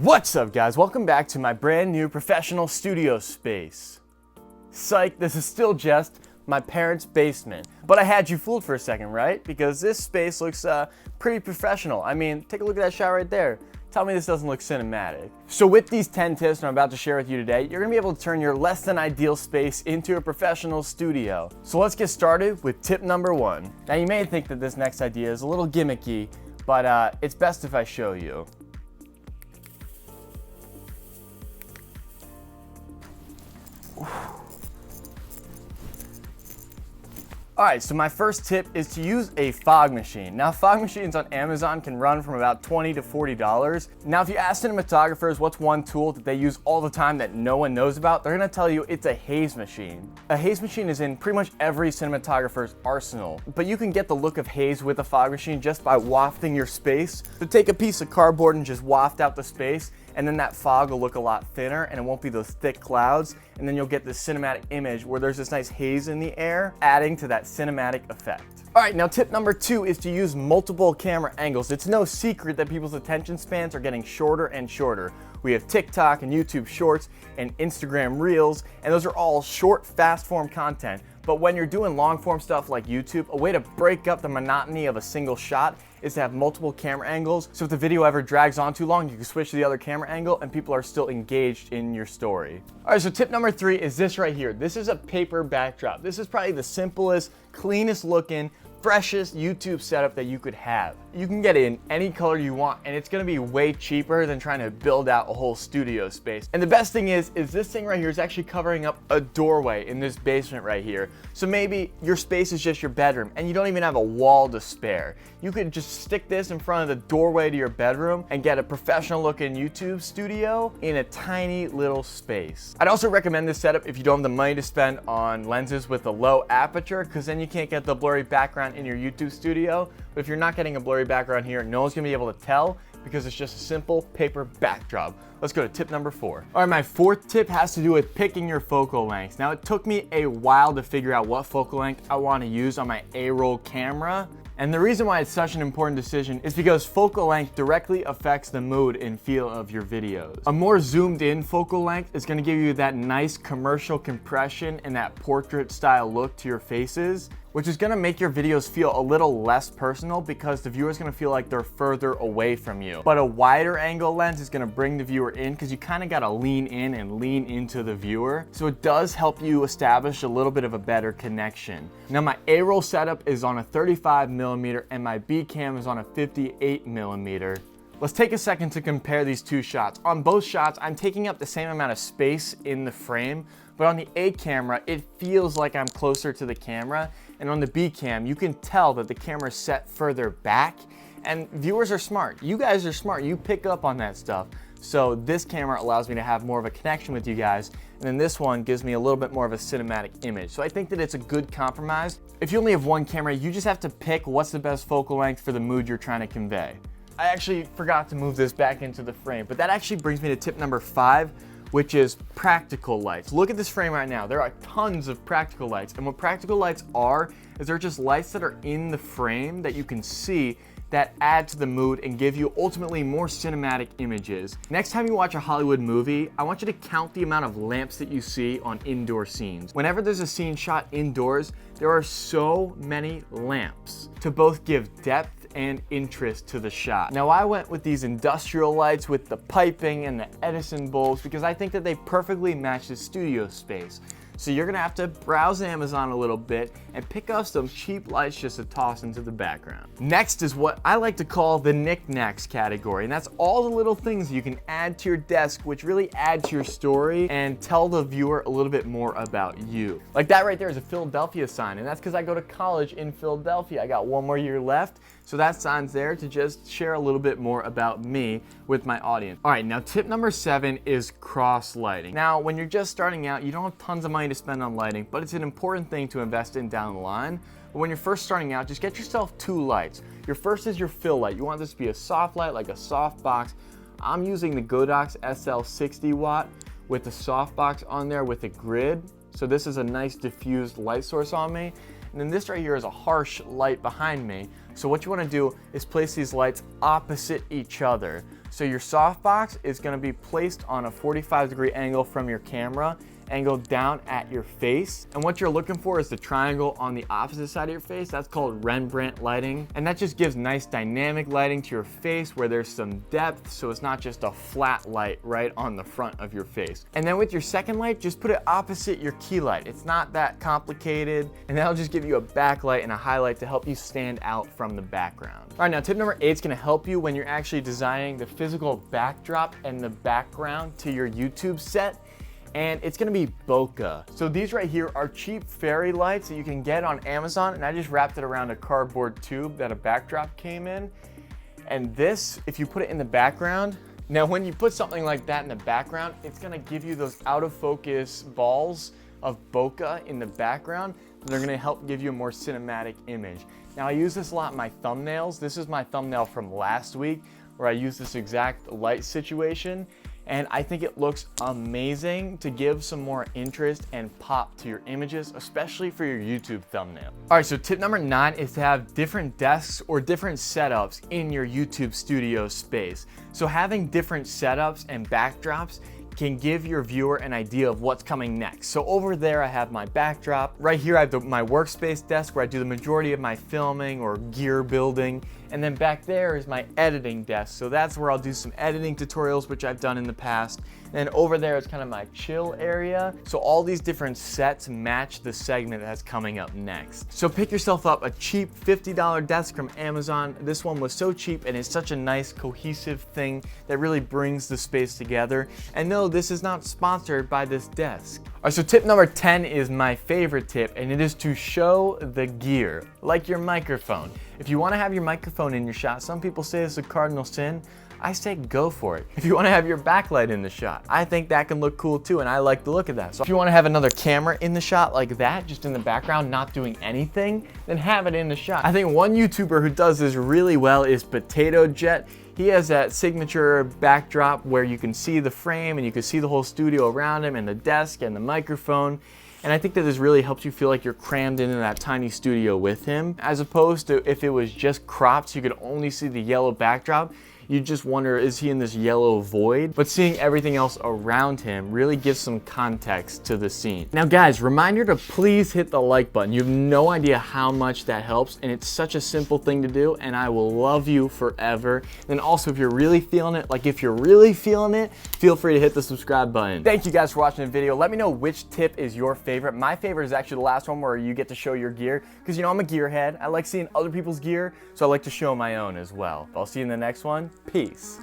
What's up, guys? Welcome back to my brand new professional studio space. Psych, this is still just my parents' basement. But I had you fooled for a second, right? Because this space looks pretty professional. I mean, take a look at that shot right there. Tell me this doesn't look cinematic. So with these 10 tips I'm about to share with you today, you're gonna be able to turn your less than ideal space into a professional studio. So let's get started with tip number 1. Now you may think that this next idea is a little gimmicky, but it's best if I show you. Alright, so my first tip is to use a fog machine. Now, fog machines on Amazon can run from about $20 to $40. Now, if you ask cinematographers what's one tool that they use all the time that no one knows about, they're gonna tell you it's a haze machine. A haze machine is in pretty much every cinematographer's arsenal, but you can get the look of haze with a fog machine just by wafting your space. So take a piece of cardboard and just waft out the space, and then that fog will look a lot thinner and it won't be those thick clouds, and then you'll get this cinematic image where there's this nice haze in the air, adding to that cinematic effect. All right, now tip number 2 is to use multiple camera angles. It's no secret that people's attention spans are getting shorter and shorter. We have TikTok and YouTube Shorts and Instagram Reels, and those are all short, fast form content. But when you're doing long form stuff like YouTube, a way to break up the monotony of a single shot is to have multiple camera angles. So if the video ever drags on too long, you can switch to the other camera angle and people are still engaged in your story. All right, so tip number 3 is this right here. This is a paper backdrop. This is probably the simplest, cleanest looking, freshest YouTube setup that you could have. You can get it in any color you want, and it's gonna be way cheaper than trying to build out a whole studio space. And the best thing is this thing right here is actually covering up a doorway in this basement right here. So maybe your space is just your bedroom and you don't even have a wall to spare. You could just stick this in front of the doorway to your bedroom and get a professional looking YouTube studio in a tiny little space. I'd also recommend this setup if you don't have the money to spend on lenses with a low aperture, because then you can't get the blurry background in your YouTube studio. But if you're not getting a blurry background here, no one's gonna be able to tell because it's just a simple paper backdrop. Let's go to tip number 4. All right, my 4th tip has to do with picking your focal length. Now, it took me a while to figure out what focal length I want to use on my A-roll camera. And the reason why it's such an important decision is because focal length directly affects the mood and feel of your videos. A more zoomed in focal length is gonna give you that nice commercial compression and that portrait style look to your faces, which is gonna make your videos feel a little less personal because the viewer's gonna feel like they're further away from you. But a wider angle lens is gonna bring the viewer in because you kind of gotta lean in and lean into the viewer. So it does help you establish a little bit of a better connection. Now, my A-roll setup is on a 35mm and my B-cam is on a 58mm. Let's take a second to compare these two shots. On both shots, I'm taking up the same amount of space in the frame, but on the A camera, it feels like I'm closer to the camera, and on the B cam, you can tell that the camera is set further back, and viewers are smart. You guys are smart, you pick up on that stuff. So this camera allows me to have more of a connection with you guys, and then this one gives me a little bit more of a cinematic image. So I think that it's a good compromise. If you only have one camera, you just have to pick what's the best focal length for the mood you're trying to convey. I actually forgot to move this back into the frame, but that actually brings me to tip number 5, which is practical lights. Look at this frame right now. There are tons of practical lights, and what practical lights are is they're just lights that are in the frame that you can see that add to the mood and give you ultimately more cinematic images. Next time you watch a Hollywood movie, I want you to count the amount of lamps that you see on indoor scenes. Whenever there's a scene shot indoors, there are so many lamps to both give depth and interest to the shot. Now, I went with these industrial lights with the piping and the Edison bulbs because I think that they perfectly match the studio space. So you're gonna have to browse Amazon a little bit and pick up some cheap lights just to toss into the background. Next is what I like to call the knickknacks category, and that's all the little things you can add to your desk which really add to your story and tell the viewer a little bit more about you. Like that right there is a Philadelphia sign, and that's because I go to college in Philadelphia. I got one more year left, so that sign's there to just share a little bit more about me with my audience. All right, now tip number 7 is cross lighting. Now, when you're just starting out, you don't have tons of money to spend on lighting, but it's an important thing to invest in down the line. But when you're first starting out, just get yourself 2 lights. Your first is your fill light. You want this to be a soft light, like a soft box. I'm using the Godox SL 60 watt with the soft box on there with a grid. So this is a nice diffused light source on me. And then this right here is a harsh light behind me. So what you want to do is place these lights opposite each other. So your softbox is going to be placed on a 45-degree angle from your camera, angled down at your face. And what you're looking for is the triangle on the opposite side of your face. That's called Rembrandt lighting. And that just gives nice dynamic lighting to your face where there's some depth, so it's not just a flat light right on the front of your face. And then with your second light, just put it opposite your key light. It's not that complicated, and that'll just give you a backlight and a highlight to help you stand out from the background. All right, now tip number 8 is gonna help you when you're actually designing the physical backdrop and the background to your YouTube set. And it's gonna be bokeh. So these right here are cheap fairy lights that you can get on Amazon, and I just wrapped it around a cardboard tube that a backdrop came in. And this, if you put it in the background, now when you put something like that in the background, it's gonna give you those out of focus balls of bokeh in the background. They're gonna help give you a more cinematic image. Now I use this a lot in my thumbnails. This is my thumbnail from last week where I used this exact light situation. And I think it looks amazing to give some more interest and pop to your images, especially for your YouTube thumbnail. All right, so tip number 9 is to have different desks or different setups in your YouTube studio space. So having different setups and backdrops can give your viewer an idea of what's coming next. So over there I have my backdrop. Right here I have my workspace desk where I do the majority of my filming or gear building. And then back there is my editing desk. So that's where I'll do some editing tutorials, which I've done in the past. And over there is kind of my chill area. So all these different sets match the segment that's coming up next. So pick yourself up a cheap $50 desk from Amazon. This one was so cheap and it's such a nice cohesive thing that really brings the space together. And no, this is not sponsored by this desk. All right, so tip number 10 is my favorite tip, and it is to show the gear, like your microphone. If you want to have your microphone in your shot, some people say it's a cardinal sin. I say go for it. If you want to have your backlight in the shot, I think that can look cool too, and I like the look of that. So if you want to have another camera in the shot like that, just in the background, not doing anything, then have it in the shot. I think one YouTuber who does this really well is Potato Jet. He has that signature backdrop where you can see the frame and you can see the whole studio around him and the desk and the microphone. And I think that this really helps you feel like you're crammed into that tiny studio with him, as opposed to if it was just cropped so you could only see the yellow backdrop. You just wonder, is he in this yellow void? But seeing everything else around him really gives some context to the scene. Now guys, reminder to please hit the like button. You have no idea how much that helps, and it's such a simple thing to do, and I will love you forever. And also, if you're really feeling it, feel free to hit the subscribe button. Thank you guys for watching the video. Let me know which tip is your favorite. My favorite is actually the last one where you get to show your gear, because you know I'm a gearhead. I like seeing other people's gear, so I like to show my own as well. I'll see you in the next one. Peace.